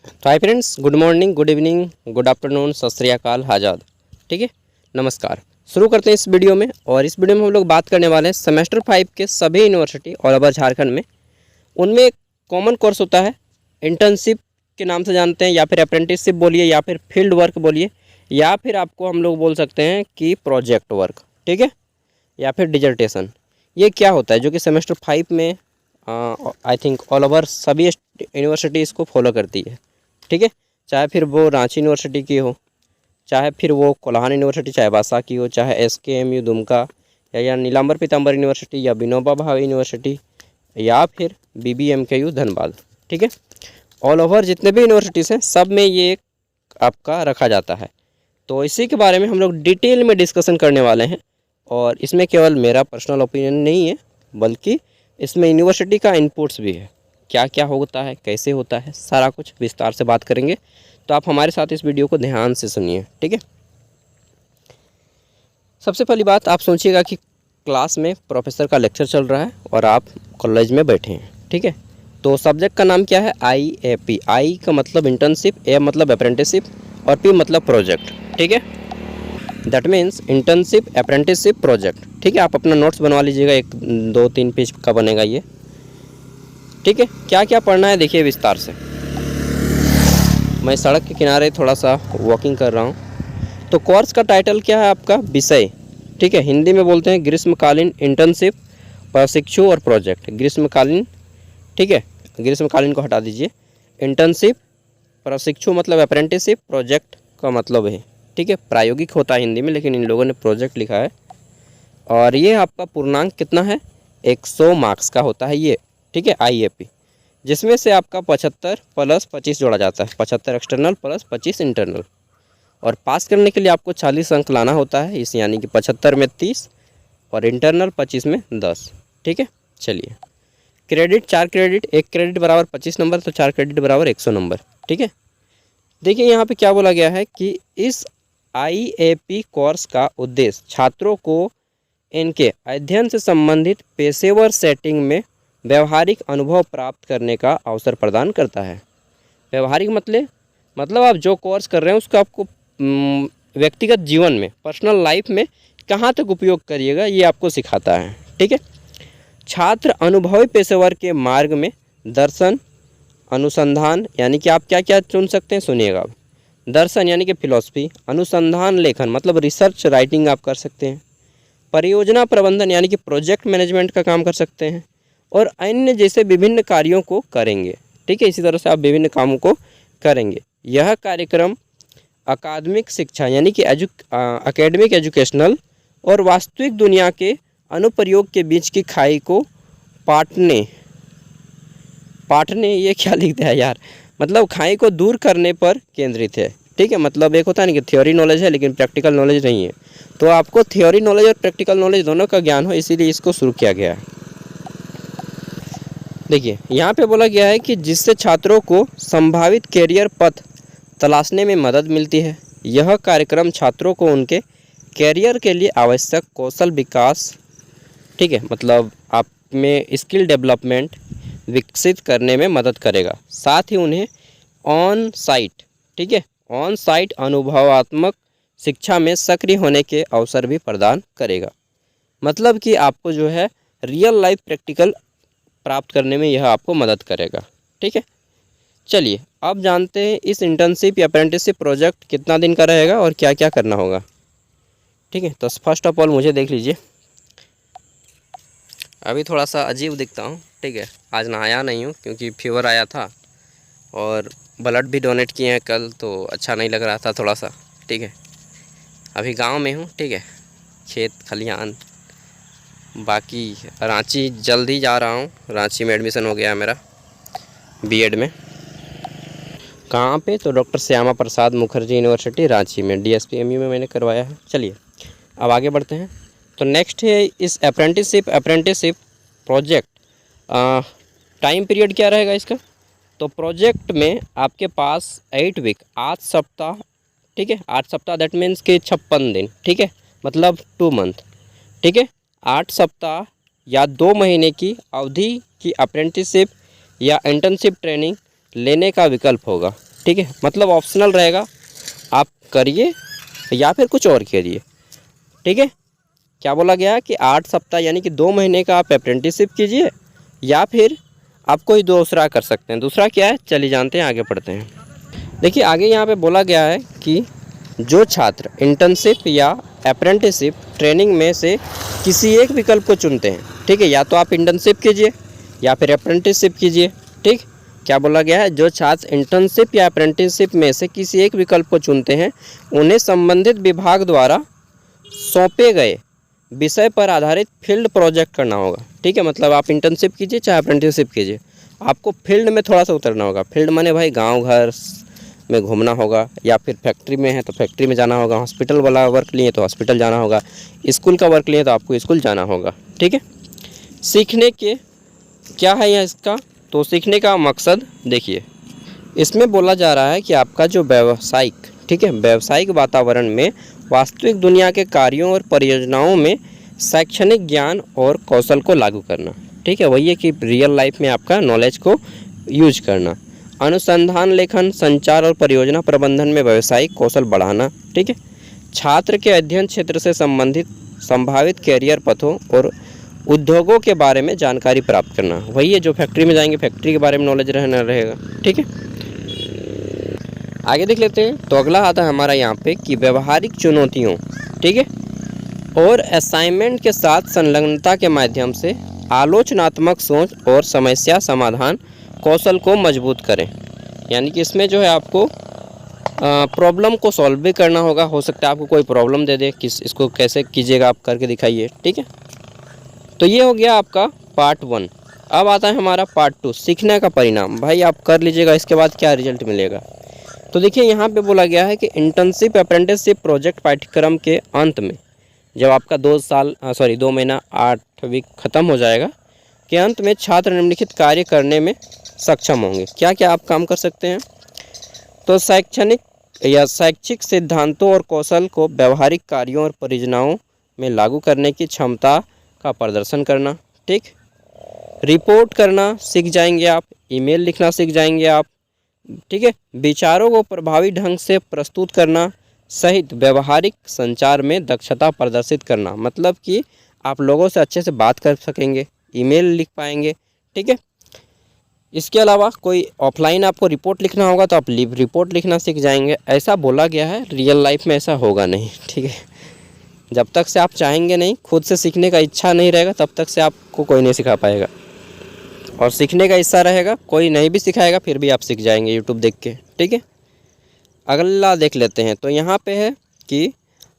तो hi friends, good morning, good evening, good afternoon, सत श्री अकाल, आज़ाद। ठीक है, नमस्कार। शुरू करते हैं इस वीडियो में। और इस वीडियो में हम लोग बात करने वाले हैं सेमेस्टर 5 के सभी यूनिवर्सिटी और ओवर झारखंड में उनमें एक कॉमन कोर्स होता है, इंटर्नशिप के नाम से जानते हैं, या फिर अप्रेंटिसशिप बोलिए, या फिर फील्ड वर्क बोलिए, या फिर आपको हम लोग बोल सकते हैं कि प्रोजेक्ट वर्क। ठीक है, या फिर डिजर्टेशन। ये क्या होता है जो कि सेमेस्टर 5 में आई थिंक ऑल ओवर सभी यूनिवर्सिटी इसको फॉलो करती है। ठीक है, चाहे फिर वो रांची यूनिवर्सिटी की हो, चाहे फिर वो कोल्हान यूनिवर्सिटी चाईबासा की हो, चाहे SKMU दुमका, या नीलांबर पीताम्बर यूनिवर्सिटी, या विनोबा भावे यूनिवर्सिटी, या फिर BBMKU धनबाद। ठीक है, ऑल ओवर जितने भी यूनिवर्सिटीज़ हैं सब में ये एक आपका रखा जाता है। तो इसी के बारे में हम लोग डिटेल में डिस्कशन करने वाले हैं। और इसमें केवल मेरा पर्सनल ओपिनियन नहीं है, बल्कि इसमें यूनिवर्सिटी का इनपुट्स भी है। क्या क्या होता है, कैसे होता है, सारा कुछ विस्तार से बात करेंगे। तो आप हमारे साथ इस वीडियो को ध्यान से सुनिए। ठीक है, सबसे पहली बात, आप सोचिएगा कि क्लास में प्रोफेसर का लेक्चर चल रहा है और आप कॉलेज में बैठे हैं। ठीक है, तो सब्जेक्ट का नाम क्या है? IAP। आई का मतलब इंटर्नशिप, ए मतलब अप्रेंटिसशिप, और P मतलब प्रोजेक्ट। ठीक है, that means internship, apprenticeship, project. ठीक है, आप अपना नोट्स बनवा लीजिएगा, 1 2 3 पेज का बनेगा ये। ठीक है, क्या क्या पढ़ना है देखिए विस्तार से। मैं सड़क के किनारे थोड़ा सा वॉकिंग कर रहा हूँ। तो कोर्स का टाइटल क्या है आपका? विषय। ठीक है, हिंदी में बोलते हैं ग्रीष्मकालीन इंटर्नशिप, प्रशिक्षु और प्रोजेक्ट। ग्रीष्मकालीन, ठीक है, ग्रीष्मकालीन को हटा दीजिए। इंटर्नशिप, प्रशिक्षु मतलब अप्रेंटिसशिप, प्रोजेक्ट का मतलब है, ठीक है, प्रायोगिक होता है हिंदी में, लेकिन इन लोगों ने प्रोजेक्ट लिखा है। और ये आपका पूर्णांक कितना है? 100 मार्क्स का होता है ये। ठीक है, IAP, जिसमें से आपका 75 + 25 जोड़ा जाता है। 75 एक्सटर्नल + 25 इंटरनल। और पास करने के लिए आपको 40 अंक लाना होता है, इस यानी कि 75 में 30 और इंटरनल 25 में 10। ठीक है, चलिए। क्रेडिट, 4 क्रेडिट, 1 क्रेडिट बराबर 25 नंबर, तो 4 क्रेडिट बराबर 100 नंबर। ठीक है, देखिए यहाँ पे क्या बोला गया है कि इस IAP कोर्स का उद्देश्य छात्रों को इनके अध्ययन से संबंधित पेशेवर सेटिंग में व्यवहारिक अनुभव प्राप्त करने का अवसर प्रदान करता है। व्यवहारिक मतलब आप जो कोर्स कर रहे हैं उसका आपको व्यक्तिगत जीवन में, पर्सनल लाइफ में कहाँ तक उपयोग करिएगा, ये आपको सिखाता है। ठीक है, छात्र अनुभवी पेशेवर के मार्ग में दर्शन, अनुसंधान, यानी कि आप क्या क्या चुन सकते हैं, सुनिएगा। दर्शन यानी कि फिलॉसफी, अनुसंधान लेखन मतलब रिसर्च राइटिंग आप कर सकते हैं, परियोजना प्रबंधन यानी कि प्रोजेक्ट मैनेजमेंट का काम कर सकते हैं, और अन्य जैसे विभिन्न कार्यों को करेंगे। ठीक है, इसी तरह से आप विभिन्न कामों को करेंगे। यह कार्यक्रम अकादमिक शिक्षा यानी कि एकेडमिक एजुकेशनल और वास्तविक दुनिया के अनुप्रयोग के बीच की खाई को पाटने ये क्या लिखते हैं यार, मतलब खाई को दूर करने पर केंद्रित है। ठीक है, मतलब एक होता है ना कि थ्योरी नॉलेज है लेकिन प्रैक्टिकल नॉलेज नहीं है, तो आपको थ्योरी नॉलेज और प्रैक्टिकल नॉलेज दोनों का ज्ञान हो, इसीलिए इसको शुरू किया गया है। देखिए यहाँ पे बोला गया है कि जिससे छात्रों को संभावित कैरियर पथ तलाशने में मदद मिलती है। यह कार्यक्रम छात्रों को उनके कैरियर के लिए आवश्यक कौशल विकास, ठीक है, मतलब आप में स्किल डेवलपमेंट विकसित करने में मदद करेगा। साथ ही उन्हें ऑन साइट, ठीक है, ऑन साइट अनुभवात्मक शिक्षा में सक्रिय होने के अवसर भी प्रदान करेगा। मतलब कि आपको जो है रियल लाइफ प्रैक्टिकल प्राप्त करने में यह आपको मदद करेगा। ठीक है, चलिए अब जानते हैं इस इंटर्नशिप या अप्रेंटिसशिप प्रोजेक्ट कितना दिन का रहेगा और क्या क्या करना होगा। ठीक है, तो फर्स्ट ऑफ ऑल मुझे देख लीजिए, अभी थोड़ा सा अजीब दिखता हूँ। ठीक है, आज नहाया नहीं हूँ क्योंकि फीवर आया था, और ब्लड भी डोनेट किए हैं कल, तो अच्छा नहीं लग रहा था थोड़ा सा। ठीक है, अभी गांव में हूँ। ठीक है, खेत खलिहान, बाकी रांची जल्दी जा रहा हूँ। रांची में एडमिशन हो गया मेरा B.Ed में। कहाँ पे? तो डॉक्टर श्यामा प्रसाद मुखर्जी यूनिवर्सिटी रांची में, DSPMU में मैंने करवाया है। चलिए अब आगे बढ़ते हैं। तो नेक्स्ट है इस अप्रेंटिसशिप प्रोजेक्ट टाइम पीरियड क्या रहेगा इसका? तो प्रोजेक्ट में आपके पास 8 वीक, 8 सप्ताह, ठीक है, 8 सप्ताह दैट मीन्स कि 56 दिन, ठीक है, मतलब 2 मंथ, ठीक है, 8 सप्ताह या 2 महीने की अवधि की अप्रेंटिसशिप या इंटर्नशिप ट्रेनिंग लेने का विकल्प होगा। ठीक है, मतलब ऑप्शनल रहेगा, आप करिए या फिर कुछ और करिए। ठीक है, क्या बोला गया है कि 8 सप्ताह यानी कि 2 महीने का आप अप्रेंटिसशिप कीजिए या फिर आप कोई दूसरा कर सकते हैं। दूसरा क्या है, चलिए जानते हैं, आगे पढ़ते हैं। देखिए आगे यहाँ पे बोला गया है कि जो छात्र इंटर्नशिप या अप्रेंटिसशिप ट्रेनिंग में से किसी एक विकल्प को चुनते हैं, ठीक है, या तो आप इंटर्नशिप कीजिए या फिर अप्रेंटिसशिप कीजिए। ठीक, क्या बोला गया है, जो छात्र इंटर्नशिप या अप्रेंटिसशिप में से किसी एक विकल्प को चुनते हैं उन्हें संबंधित विभाग द्वारा सौंपे गए विषय पर आधारित फील्ड प्रोजेक्ट करना होगा। ठीक है, मतलब आप इंटर्नशिप कीजिए चाहे अप्रेंटिसशिप कीजिए, आपको फील्ड में थोड़ा सा उतरना होगा। फील्ड माने भाई गांव घर में घूमना होगा, या फिर फैक्ट्री में है तो फैक्ट्री में जाना होगा, हॉस्पिटल वाला वर्क लिए तो हॉस्पिटल जाना होगा, स्कूल का वर्क लिए तो आपको स्कूल जाना होगा। ठीक है, सीखने के क्या है यहाँ इसका, तो सीखने का मकसद देखिए, इसमें बोला जा रहा है कि आपका जो व्यावसायिक, ठीक है, व्यावसायिक वातावरण में वास्तविक दुनिया के कार्यों और परियोजनाओं में शैक्षणिक ज्ञान और कौशल को लागू करना। ठीक है, वही है कि रियल लाइफ में आपका नॉलेज को यूज करना। अनुसंधान, लेखन, संचार और परियोजना प्रबंधन में व्यावसायिक कौशल बढ़ाना। ठीक है, छात्र के अध्ययन क्षेत्र से संबंधित संभावित कैरियर पथों और उद्योगों के बारे में जानकारी प्राप्त करना। वही है, जो फैक्ट्री में जाएंगे फैक्ट्री के बारे में नॉलेज रहना रहेगा। ठीक है, आगे देख लेते हैं। तो अगला आता है हमारा यहाँ पे कि व्यवहारिक चुनौतियों, ठीक है, और असाइनमेंट के साथ संलग्नता के माध्यम से आलोचनात्मक सोच और समस्या समाधान कौशल को मजबूत करें। यानी कि इसमें जो है आपको प्रॉब्लम को सॉल्व भी करना होगा। हो सकता है आपको कोई प्रॉब्लम दे दे, किस इसको कैसे कीजिएगा आप करके दिखाइए। ठीक है, तो ये हो गया आपका पार्ट 1। अब आता है हमारा पार्ट 2, सीखने का परिणाम। भाई आप कर लीजिएगा, इसके बाद क्या रिजल्ट मिलेगा। तो देखिए यहाँ पे बोला गया है कि इंटर्नशिप अप्रेंटिसशिप प्रोजेक्ट पाठ्यक्रम के अंत में, जब आपका 2 महीना 8 वीक ख़त्म हो जाएगा, के अंत में छात्र निम्नलिखित कार्य करने में सक्षम होंगे। क्या क्या आप काम कर सकते हैं, तो शैक्षिक सिद्धांतों और कौशल को व्यवहारिक कार्यों और परियोजनाओं में लागू करने की क्षमता का प्रदर्शन करना। ठीक, रिपोर्ट करना सीख जाएंगे आप, ईमेल लिखना सीख जाएंगे आप। ठीक है, विचारों को प्रभावी ढंग से प्रस्तुत करना सहित व्यवहारिक संचार में दक्षता प्रदर्शित करना, मतलब कि आप लोगों से अच्छे से बात कर सकेंगे, ईमेल लिख पाएंगे। ठीक है, इसके अलावा कोई ऑफलाइन आपको रिपोर्ट लिखना होगा तो आप रिपोर्ट लिखना सीख जाएंगे। ऐसा बोला गया है, रियल लाइफ में ऐसा होगा नहीं। ठीक है, जब तक से आप चाहेंगे नहीं, खुद से सीखने का इच्छा नहीं रहेगा, तब तक से आपको कोई नहीं सिखा पाएगा। और सीखने का हिस्सा रहेगा, कोई नहीं भी सिखाएगा फिर भी आप सीख जाएंगे यूट्यूब देख के। ठीक है, अगला देख लेते हैं। तो यहाँ पे है कि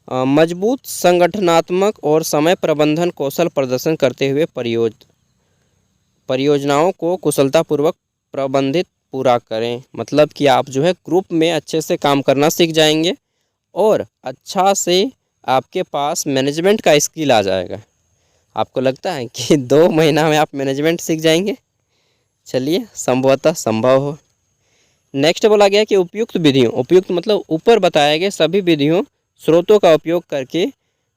मजबूत संगठनात्मक और समय प्रबंधन कौशल प्रदर्शन करते हुए परियोजनाओं को कुशलतापूर्वक प्रबंधित पूरा करें। मतलब कि आप जो है ग्रुप में अच्छे से काम करना सीख जाएंगे और अच्छा से आपके पास मैनेजमेंट का स्किल आ जाएगा। आपको लगता है कि 2 महीना में आप मैनेजमेंट सीख जाएंगे? चलिए, संभवतः संभव हो। नेक्स्ट बोला गया कि उपयुक्त विधियों, उपयुक्त मतलब ऊपर बताए गए सभी विधियों स्रोतों का उपयोग करके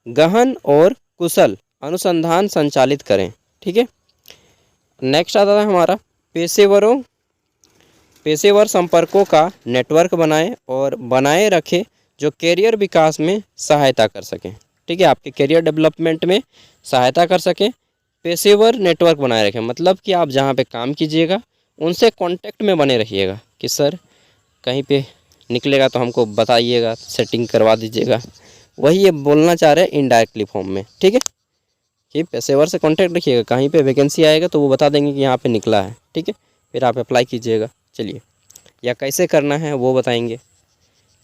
गहन और कुशल अनुसंधान संचालित करें। ठीक है, नेक्स्ट आता है हमारा पेशेवर संपर्कों का नेटवर्क बनाएं और बनाए रखें जो कैरियर विकास में सहायता कर सकें। ठीक है, आपके कैरियर डेवलपमेंट में सहायता कर सकें। पेशेवर नेटवर्क बनाए रखें, मतलब कि आप जहाँ पे काम कीजिएगा उनसे कांटेक्ट में बने रहिएगा कि सर कहीं पे निकलेगा तो हमको बताइएगा, सेटिंग करवा दीजिएगा। वही ये बोलना चाह रहे हैं इनडायरेक्टली फॉर्म में। ठीक है, कि पेशेवर से कांटेक्ट रखिएगा, कहीं पे वैकेंसी आएगा तो वो बता देंगे कि यहाँ पे निकला है। ठीक है, फिर आप अप्लाई कीजिएगा। चलिए, या कैसे करना है वो बताएंगे।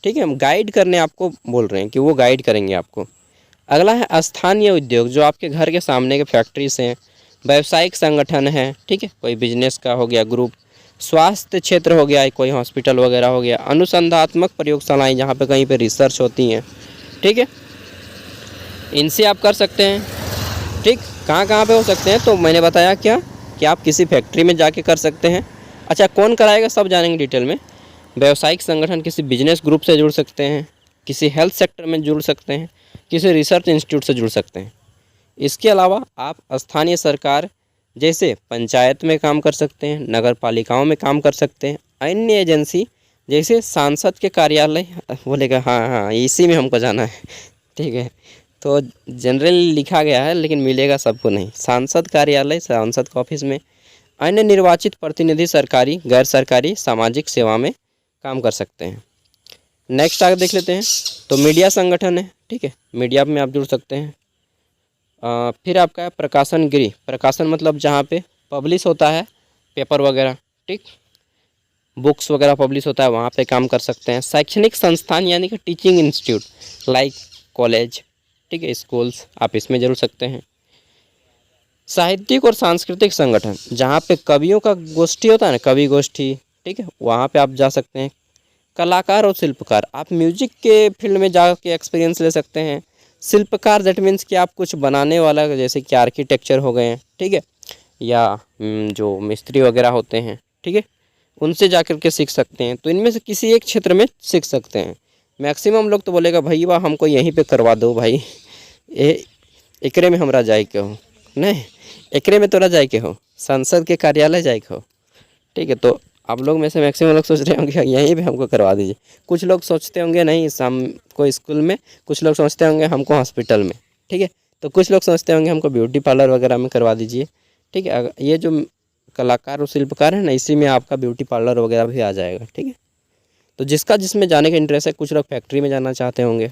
ठीक है, हम गाइड करने आपको बोल रहे हैं कि वो गाइड करेंगे आपको। अगला है स्थानीय उद्योग, जो आपके घर के सामने के फैक्ट्रीज हैं, व्यावसायिक संगठन है। ठीक है, कोई बिजनेस का हो गया ग्रुप, स्वास्थ्य क्षेत्र हो गया, कोई हॉस्पिटल वगैरह हो गया, अनुसंधात्मक प्रयोगशालाएँ जहाँ पे कहीं पे रिसर्च होती हैं। ठीक है, इनसे आप कर सकते हैं। ठीक, कहाँ कहाँ पे हो सकते हैं, तो मैंने बताया क्या कि आप किसी फैक्ट्री में जाके कर सकते हैं। अच्छा, कौन कराएगा सब जानेंगे डिटेल में। व्यावसायिक संगठन, किसी बिजनेस ग्रुप से जुड़ सकते हैं, किसी हेल्थ सेक्टर में जुड़ सकते हैं, किसी रिसर्च इंस्टीट्यूट से जुड़ सकते हैं। इसके अलावा आप स्थानीय सरकार जैसे पंचायत में काम कर सकते हैं, नगर पालिकाओं में काम कर सकते हैं, अन्य एजेंसी जैसे सांसद के कार्यालय बोलेगा हाँ हाँ इसी में हमको जाना है, ठीक है। तो जनरली लिखा गया है लेकिन मिलेगा सबको नहीं। सांसद कार्यालय, सांसद के ऑफिस में। अन्य निर्वाचित प्रतिनिधि सरकारी, गैर सरकारी, सामाजिक सेवा में काम कर सकते हैं। नेक्स्ट आगे देख लेते हैं। तो मीडिया संगठन है, ठीक है, मीडिया में आप जुड़ सकते हैं। फिर आपका है प्रकाशन गृह। प्रकाशन मतलब जहाँ पे पब्लिश होता है पेपर वगैरह, ठीक, बुक्स वगैरह पब्लिश होता है, वहाँ पे काम कर सकते हैं। शैक्षणिक संस्थान यानी कि टीचिंग इंस्टीट्यूट लाइक कॉलेज, ठीक है, स्कूल्स, आप इसमें जुड़ सकते हैं। साहित्यिक और सांस्कृतिक संगठन, जहाँ पे कवियों का गोष्ठी होता है ना, कवि गोष्ठी, ठीक है, वहाँ पे आप जा सकते हैं। कलाकार और शिल्पकार, आप म्यूजिक के फील्ड में जा के एक्सपीरियंस ले सकते हैं। शिल्पकार दैट मीन्स कि आप कुछ बनाने वाला, जैसे कि आर्किटेक्चर हो गए हैं, ठीक है, या जो मिस्त्री वगैरह होते हैं, ठीक है, उनसे जा कर के सीख सकते हैं। तो इनमें से किसी एक क्षेत्र में सीख सकते हैं। मैक्सिमम लोग तो बोलेगा भाई वाह हमको यहीं पे करवा दो भाई, एकरे में हमरा जाए के हो, नहीं एकरे में तोरा जाए के हो, संसद के कार्यालय जाए के हो, ठीक है। तो आप लोग में से मैक्सिमम लोग सोच रहे होंगे यहीं पे हमको करवा दीजिए। कुछ लोग सोचते होंगे नहीं हमको स्कूल में, कुछ लोग सोचते होंगे हमको हॉस्पिटल में, ठीक है, तो कुछ लोग सोचते होंगे हमको ब्यूटी पार्लर वगैरह में करवा दीजिए, ठीक है। ये जो कलाकार और शिल्पकार है ना, इसी में आपका ब्यूटी पार्लर वगैरह भी आ जाएगा, ठीक है। तो जिसका जिसमें जाने का इंटरेस्ट है, कुछ लोग फैक्ट्री में जाना चाहते होंगे।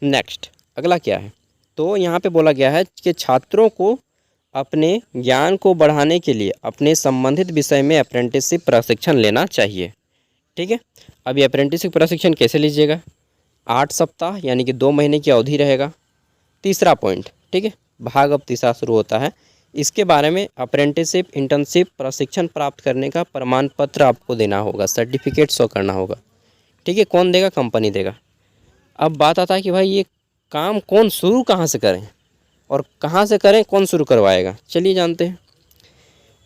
नेक्स्ट अगला क्या है, तो यहाँ पे बोला गया है कि छात्रों को अपने ज्ञान को बढ़ाने के लिए अपने संबंधित विषय में अप्रेंटिसशिप प्रशिक्षण लेना चाहिए, ठीक है। अब ये अप्रेंटिसशिप प्रशिक्षण कैसे लीजिएगा, 8 सप्ताह यानी कि 2 महीने की अवधि रहेगा। तीसरा पॉइंट, ठीक है, भाग अब तीसरा शुरू होता है। इसके बारे में अप्रेंटिसशिप इंटर्नशिप प्रशिक्षण प्राप्त करने का प्रमाण पत्र आपको देना होगा, सर्टिफिकेट शो करना होगा, ठीक है। कौन देगा, कंपनी देगा। अब बात आता है कि भाई ये काम कौन शुरू कहाँ से करें और कहाँ से करें, कौन शुरू करवाएगा, चलिए जानते हैं।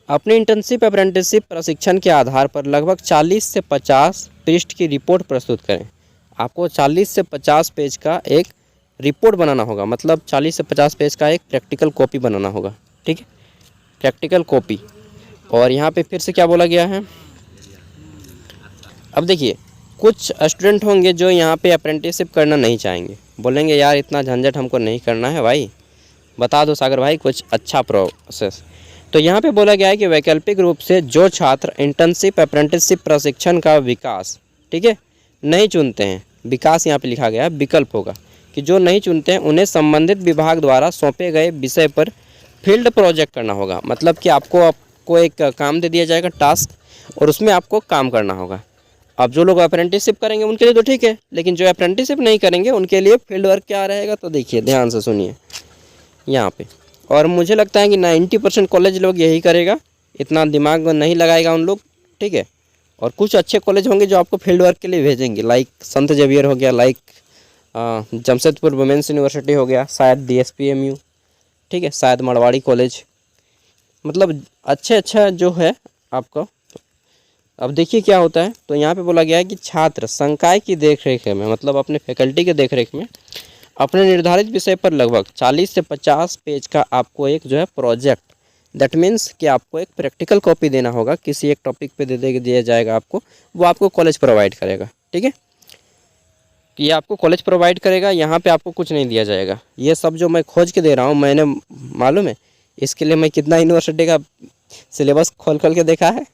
अपने इंटर्नशिप अप्रेंटिसशिप प्रशिक्षण के आधार पर लगभग 40 से 50 पृष्ठ की रिपोर्ट प्रस्तुत करें। आपको 40 से 50 पेज का एक रिपोर्ट बनाना होगा, मतलब 40 से 50 पेज का एक प्रैक्टिकल कॉपी बनाना होगा, ठीक है, प्रैक्टिकल कॉपी। और यहाँ पे फिर से क्या बोला गया है, अब देखिए कुछ स्टूडेंट होंगे जो यहाँ पे अप्रेंटिसशिप करना नहीं चाहेंगे, बोलेंगे यार इतना झंझट हमको नहीं करना है भाई, बता दो सागर भाई कुछ अच्छा प्रोसेस। तो यहाँ पे बोला गया है कि वैकल्पिक रूप से जो छात्र इंटर्नशिप अप्रेंटिसशिप प्रशिक्षण का विकास, ठीक है, नहीं चुनते हैं, विकास यहाँ पे लिखा गया है, विकल्प होगा कि जो नहीं चुनते हैं उन्हें संबंधित विभाग द्वारा सौंपे गए विषय पर फील्ड प्रोजेक्ट करना होगा। मतलब कि आपको एक काम दे दिया जाएगा, टास्क, और उसमें आपको काम करना होगा। अब जो लोग अप्रेंटिसशिप करेंगे उनके लिए तो ठीक है, लेकिन जो अप्रेंटिसशिप नहीं करेंगे उनके लिए फील्ड वर्क क्या रहेगा, तो देखिए ध्यान से सुनिए यहाँ पे। और मुझे लगता है कि 90% कॉलेज लोग यही करेगा, इतना दिमाग नहीं लगाएगा उन लोग, ठीक है। और कुछ अच्छे कॉलेज होंगे जो आपको फील्ड वर्क के लिए भेजेंगे, लाइक संत जेवियर हो गया, लाइक जमशेदपुर वुमेंस यूनिवर्सिटी हो गया, शायद DSPMU, ठीक है, शायद मड़वाड़ी कॉलेज, मतलब अच्छा जो है आपको। अब देखिए क्या होता है, तो यहाँ पे बोला गया है कि छात्र संकाय की देखरेख में, मतलब अपने फैकल्टी के देखरेख में अपने निर्धारित विषय पर लगभग 40 से 50 पेज का आपको एक जो है प्रोजेक्ट, दैट मीन्स कि आपको एक प्रैक्टिकल कॉपी देना होगा, किसी एक टॉपिक पे दिया जाएगा आपको, वो आपको कॉलेज प्रोवाइड करेगा, ठीक है। ये आपको कॉलेज प्रोवाइड करेगा, यहाँ पे आपको कुछ नहीं दिया जाएगा। ये सब जो मैं खोज के दे रहा हूँ, मैंने मालूम है इसके लिए मैं कितना यूनिवर्सिटी का सिलेबस खोल के देखा है,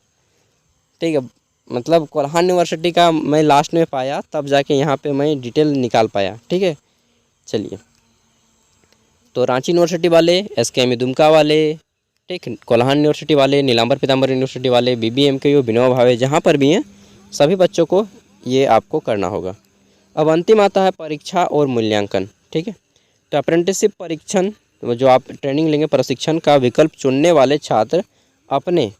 ठीक है। मतलब कोल्हान यूनिवर्सिटी का मैं लास्ट में पाया, तब जाके यहाँ पे मैं डिटेल निकाल पाया, ठीक है। चलिए, तो रांची यूनिवर्सिटी वाले, SKMU दुमका वाले, ठीक, कोल्हान यूनिवर्सिटी वाले, नीलांबर पीताम्बर यूनिवर्सिटी वाले, BBMKU, विनोबा भावे, जहाँ पर भी हैं सभी बच्चों को ये आपको करना होगा। अब अंतिम आता है परीक्षा और मूल्यांकन, ठीक है। तो अप्रेंटिसशिप परीक्षण, जो आप ट्रेनिंग लेंगे, प्रशिक्षण का विकल्प चुनने वाले छात्र अपने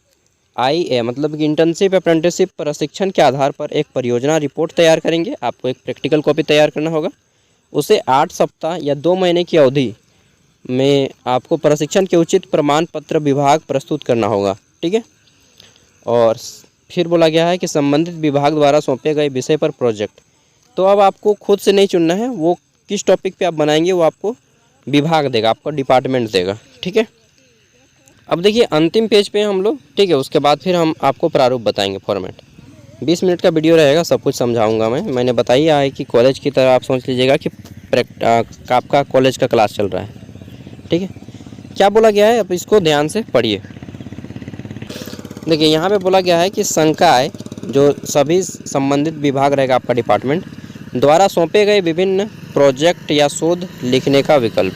IA मतलब कि इंटर्नशिप अप्रेंटिसशिप प्रशिक्षण के आधार पर एक परियोजना रिपोर्ट तैयार करेंगे। आपको एक प्रैक्टिकल कॉपी तैयार करना होगा, उसे 8 सप्ताह या 2 महीने की अवधि में आपको प्रशिक्षण के उचित प्रमाण पत्र विभाग प्रस्तुत करना होगा, ठीक है। और फिर बोला गया है कि संबंधित विभाग द्वारा सौंपे गए विषय पर प्रोजेक्ट। तो अब आपको खुद से नहीं चुनना है, वो किस टॉपिक पे आप बनाएंगे वो आपको विभाग देगा, आपका डिपार्टमेंट देगा, ठीक है। अब देखिए अंतिम पेज पे हम लोग, ठीक है, उसके बाद फिर हम आपको प्रारूप बताएंगे, फॉर्मेट। 20 मिनट का वीडियो रहेगा, सब कुछ समझाऊंगा मैंने बताया है कि कॉलेज की तरह आप सोच लीजिएगा कि आपका कॉलेज का क्लास चल रहा है। ठीक है, क्या बोला गया है अब इसको ध्यान से पढ़िए। देखिए यहाँ पे बोला गया है कि संकाय जो सभी संबंधित विभाग रहेगा आपका डिपार्टमेंट द्वारा सौंपे गए विभिन्न प्रोजेक्ट या शोध लिखने का विकल्प।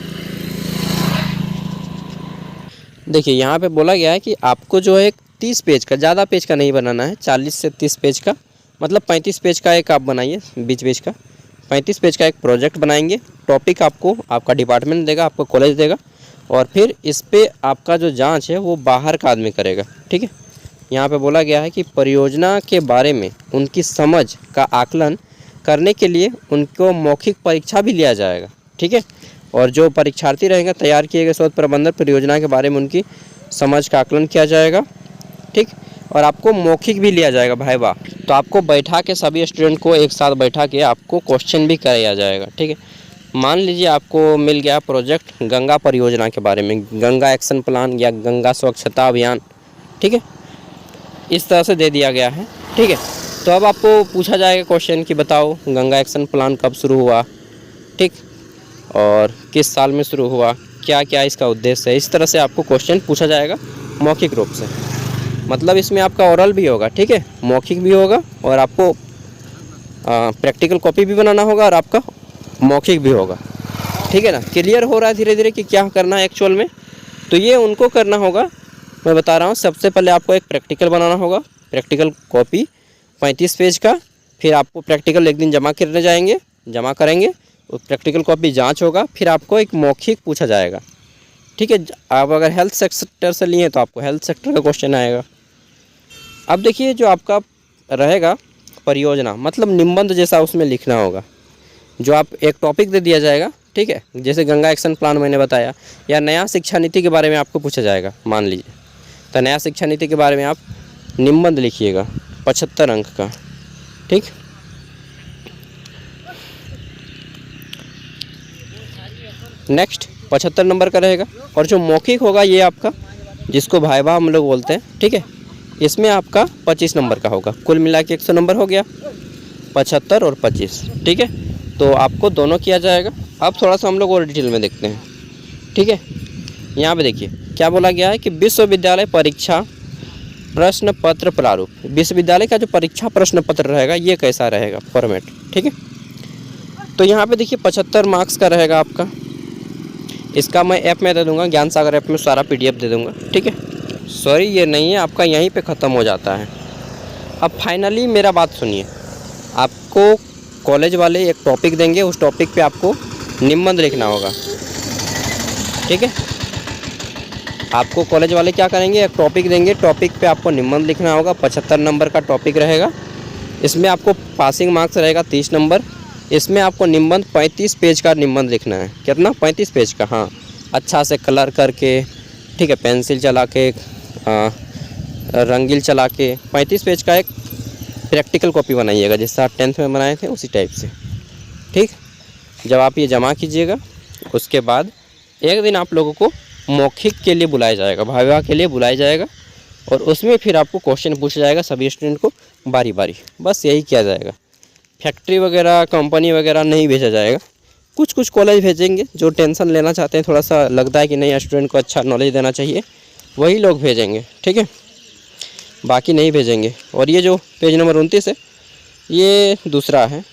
देखिए यहाँ पे बोला गया है कि आपको जो है 30 पेज का, ज़्यादा पेज का नहीं बनाना है, 40 से 30 पेज का, मतलब 35 पेज का एक आप बनाइए, 20 पेज का, 35 पेज का एक प्रोजेक्ट बनाएंगे। टॉपिक आपको आपका डिपार्टमेंट देगा, आपका कॉलेज देगा, और फिर इस पर आपका जो जांच है वो बाहर का आदमी करेगा। ठीक है, यहाँ पे बोला गया है कि परियोजना के बारे में उनकी समझ का आकलन करने के लिए उनको मौखिक परीक्षा भी लिया जाएगा। ठीक है, और जो परीक्षार्थी रहेंगे तैयार किए गए शोध प्रबंधन परियोजना के बारे में उनकी समझ का आकलन किया जाएगा। ठीक, और आपको मौखिक भी लिया जाएगा भाई वाह। तो आपको बैठा के सभी स्टूडेंट को एक साथ बैठा के आपको क्वेश्चन भी कराया जाएगा। ठीक है, मान लीजिए आपको मिल गया प्रोजेक्ट गंगा परियोजना के बारे में, गंगा एक्शन प्लान या गंगा स्वच्छता अभियान। ठीक है, इस तरह से दे दिया गया है। ठीक है, तो अब आपको पूछा जाएगा क्वेश्चन कि बताओ गंगा एक्शन प्लान कब शुरू हुआ, ठीक, और किस साल में शुरू हुआ, क्या क्या इसका उद्देश्य है। इस तरह से आपको क्वेश्चन पूछा जाएगा मौखिक रूप से। मतलब इसमें आपका ओरल भी होगा, ठीक है, मौखिक भी होगा, और आपको प्रैक्टिकल कॉपी भी बनाना होगा, और आपका मौखिक भी होगा। ठीक है ना, क्लियर हो रहा है धीरे धीरे कि क्या करना है एक्चुअल में। तो ये उनको करना होगा, मैं बता रहा हूँ। सबसे पहले आपको एक प्रैक्टिकल बनाना होगा, प्रैक्टिकल कॉपी 35 पेज का। फिर आपको प्रैक्टिकल एक दिन जमा करेंगे, वो प्रैक्टिकल कॉपी जांच होगा, फिर आपको एक मौखिक पूछा जाएगा। ठीक है, आप अगर हेल्थ सेक्टर से लिए तो आपको हेल्थ सेक्टर का क्वेश्चन आएगा। अब देखिए जो आपका रहेगा परियोजना, मतलब निबंध जैसा उसमें लिखना होगा। जो आप एक टॉपिक दे दिया जाएगा, ठीक है, जैसे गंगा एक्शन प्लान मैंने बताया, या नया शिक्षा नीति के बारे में आपको पूछा जाएगा मान लीजिए, तो नया शिक्षा नीति के बारे में आप निबंध लिखिएगा 75 अंक का। ठीक, नेक्स्ट 75 नंबर का रहेगा। और जो मौखिक होगा ये आपका, जिसको भाइवा हम लोग बोलते हैं, ठीक है, इसमें आपका 25 नंबर का होगा। कुल मिला के 100 नंबर हो गया, 75 और 25। ठीक है, तो आपको दोनों किया जाएगा। अब थोड़ा सा हम लोग और डिटेल में देखते हैं। ठीक है, यहाँ पे देखिए क्या बोला गया है कि विश्वविद्यालय परीक्षा प्रश्न पत्र प्रारूप। विश्वविद्यालय का जो परीक्षा प्रश्न पत्र रहेगा ये कैसा रहेगा फॉर्मेट। ठीक है, तो यहाँ पे देखिए 75 मार्क्स का रहेगा आपका। इसका मैं ऐप में दे दूँगा, ज्ञान सागर ऐप में सारा PDF दे दूँगा। ठीक है, सॉरी ये नहीं है, आपका यहीं पे ख़त्म हो जाता है। अब फाइनली मेरा बात सुनिए, आपको कॉलेज वाले एक टॉपिक देंगे, उस टॉपिक पे आपको निबंध लिखना होगा। ठीक है, आपको कॉलेज वाले क्या करेंगे, एक टॉपिक देंगे, टॉपिक पे आपको निबंध लिखना होगा। 75 नंबर का टॉपिक रहेगा। इसमें आपको पासिंग मार्क्स रहेगा 30 नंबर। इसमें आपको निबंध 35 पेज का निबंध लिखना है। कितना? 35 पेज का, हाँ, अच्छा से कलर करके, ठीक है, पेंसिल चला के, रंगील चला के 35 पेज का एक प्रैक्टिकल कॉपी बनाइएगा, जैसे आप 10th में बनाए थे उसी टाइप से। ठीक, जब आप ये जमा कीजिएगा उसके बाद एक दिन आप लोगों को मौखिक के लिए बुलाया जाएगा, भाइवा के लिए बुलाया जाएगा, और उसमें फिर आपको क्वेश्चन पूछा जाएगा सभी स्टूडेंट को बारी बारी। बस यही किया जाएगा। फैक्ट्री वगैरह, कंपनी वगैरह नहीं भेजा जाएगा। कुछ कुछ कॉलेज भेजेंगे जो टेंशन लेना चाहते हैं, थोड़ा सा लगता है कि नहीं स्टूडेंट को अच्छा नॉलेज देना चाहिए, वही लोग भेजेंगे। ठीक है, बाकी नहीं भेजेंगे। और ये जो पेज नंबर 29 है ये दूसरा है,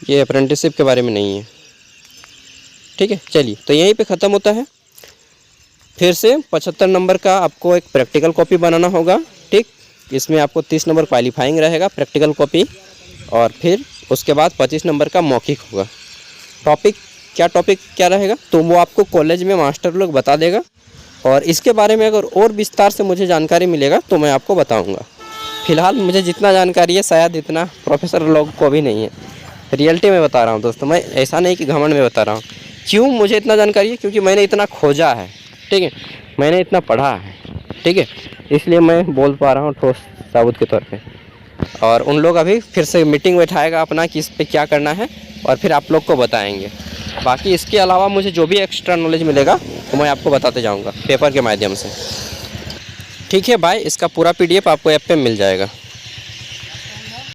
ये अप्रेंटिसशिप के बारे में नहीं है। ठीक है, चलिए तो यहीं पे ख़त्म होता है। फिर से 75 नंबर का आपको एक प्रैक्टिकल कॉपी बनाना होगा। ठीक, इसमें आपको 30 नंबर क्वालिफाइंग रहेगा प्रैक्टिकल कॉपी, और फिर उसके बाद 25 नंबर का मौखिक होगा। टॉपिक क्या रहेगा तो वो आपको कॉलेज में मास्टर लोग बता देगा, और इसके बारे में अगर और विस्तार से मुझे जानकारी मिलेगा तो मैं आपको बताऊंगा। फ़िलहाल मुझे जितना जानकारी है शायद इतना प्रोफेसर लोग को भी नहीं है। रियलिटी में बता रहा हूँ दोस्तों, मैं ऐसा नहीं कि घमंड में बता रहा हूँ। क्यों मुझे इतना जानकारी है? क्योंकि मैंने इतना खोजा है, ठीक है, मैंने इतना पढ़ा है, ठीक है, इसलिए मैं बोल पा रहा हूँ ठोस साबुत के तौर पे। और उन लोग अभी फिर से मीटिंग बैठाएगा अपना कि इस पर क्या करना है, और फिर आप लोग को बताएंगे। बाकी इसके अलावा मुझे जो भी एक्स्ट्रा नॉलेज मिलेगा तो मैं आपको बताते जाऊँगा पेपर के माध्यम से। ठीक है भाई, इसका पूरा PDF आपको ऐप पे मिल जाएगा।